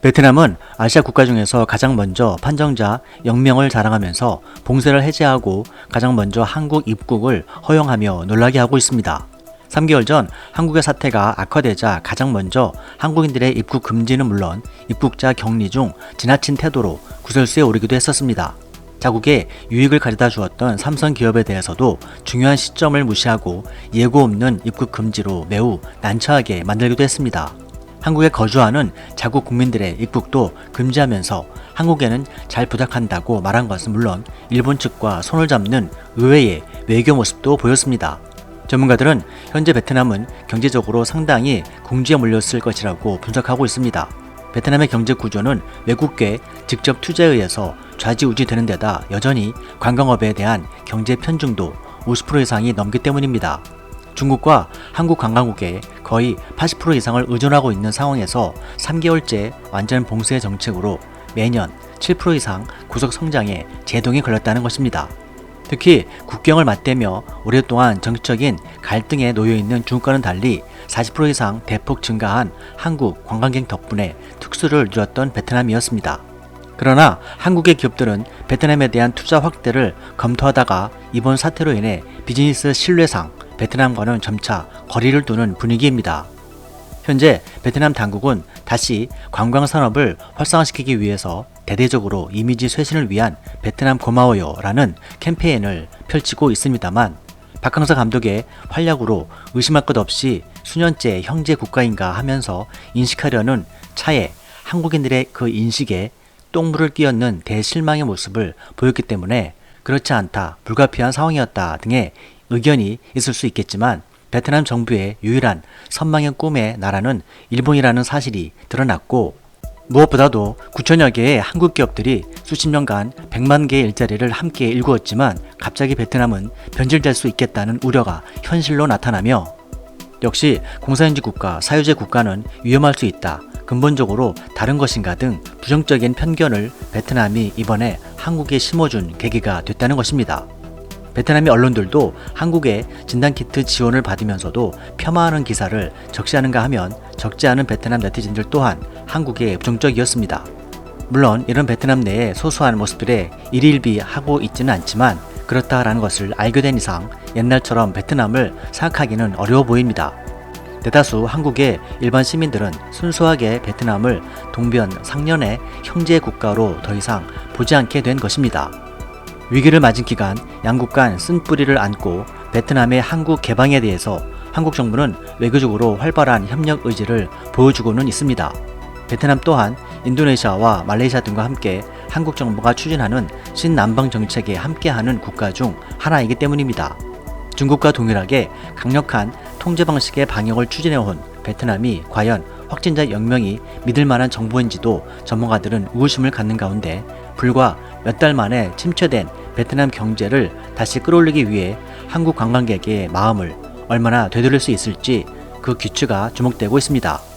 베트남은 아시아 국가 중에서 가장 먼저 판정자 0명을 자랑하면서 봉쇄를 해제하고 가장 먼저 한국 입국을 허용하며 놀라게 하고 있습니다. 3개월 전 한국의 사태가 악화되자 가장 먼저 한국인들의 입국 금지는 물론 입국자 격리 중 지나친 태도로 구설수에 오르기도 했었습니다. 자국에 유익을 가져다 주었던 삼성 기업에 대해서도 중요한 시점을 무시하고 예고 없는 입국 금지로 매우 난처하게 만들기도 했습니다. 한국에 거주하는 자국 국민들의 입국도 금지하면서 한국에는 잘 부탁한다고 말한 것은 물론 일본 측과 손을 잡는 의외의 외교 모습도 보였습니다. 전문가들은 현재 베트남은 경제적으로 상당히 궁지에 몰렸을 것이라고 분석하고 있습니다. 베트남의 경제 구조는 외국계 직접 투자에 의해서 좌지우지되는 데다 여전히 관광업에 대한 경제 편중도 50% 이상이 넘기 때문입니다. 중국과 한국 관광국에 거의 80% 이상을 의존하고 있는 상황에서 3개월째 완전 봉쇄 정책으로 매년 7% 이상 구속 성장에 제동이 걸렸다는 것입니다. 특히 국경을 맞대며 오랫동안 정치적인 갈등에 놓여있는 중국과는 달리 40% 이상 대폭 증가한 한국 관광객 덕분에 특수를 누렸던 베트남이었습니다. 그러나 한국의 기업들은 베트남에 대한 투자 확대를 검토하다가 이번 사태로 인해 비즈니스 신뢰상 베트남과는 점차 거리를 두는 분위기입니다. 현재 베트남 당국은 다시 관광 산업을 활성화시키기 위해서 대대적으로 이미지 쇄신을 위한 베트남 고마워요 라는 캠페인을 펼치고 있습니다만 박항서 감독의 활약으로 의심할 것 없이 수년째 형제 국가인가 하면서 인식하려는 차에 한국인들의 그 인식에 똥물을 끼얹는 대실망의 모습을 보였기 때문에 그렇지 않다, 불가피한 상황이었다 등의 의견이 있을 수 있겠지만 베트남 정부의 유일한 선망의 꿈의 나라는 일본이라는 사실이 드러났고 무엇보다도 9천여 개의 한국 기업들이 수십 년간 100만 개의 일자리를 함께 일구었지만 갑자기 베트남은 변질될 수 있겠다는 우려가 현실로 나타나며 역시 공산주의 국가, 사회주의 국가는 위험할 수 있다. 근본적으로 다른 것인가 등 부정적인 편견을 베트남이 이번에 한국에 심어준 계기가 됐다는 것입니다. 베트남의 언론들도 한국의 진단키트 지원을 받으면서도 폄하하는 기사를 적시하는가 하면 적지 않은 베트남 네티즌들 또한 한국에 부정적이었습니다. 물론 이런 베트남 내의 소소한 모습들에 일일비하고 있지는 않지만 그렇다라는 것을 알게 된 이상 옛날처럼 베트남을 생각하기는 어려워 보입니다. 대다수 한국의 일반 시민들은 순수하게 베트남을 동변상련의 형제 국가로 더 이상 보지 않게 된 것입니다. 위기를 맞은 기간 양국 간 쓴뿌리를 안고 베트남의 한국 개방에 대해서 한국 정부는 외교적으로 활발한 협력 의지를 보여주고는 있습니다. 베트남 또한 인도네시아와 말레이시아 등과 함께 한국 정부가 추진하는 신남방 정책에 함께하는 국가 중 하나이기 때문입니다. 중국과 동일하게 강력한 통제 방식의 방역을 추진해온 베트남이 과연 확진자 0명이 믿을 만한 정보인지도 전문가들은 의구심을 갖는 가운데 불과 몇 달 만에 침체된 베트남 경제를 다시 끌어올리기 위해 한국 관광객의 마음을 얼마나 되돌릴 수 있을지 그 귀추가 주목되고 있습니다.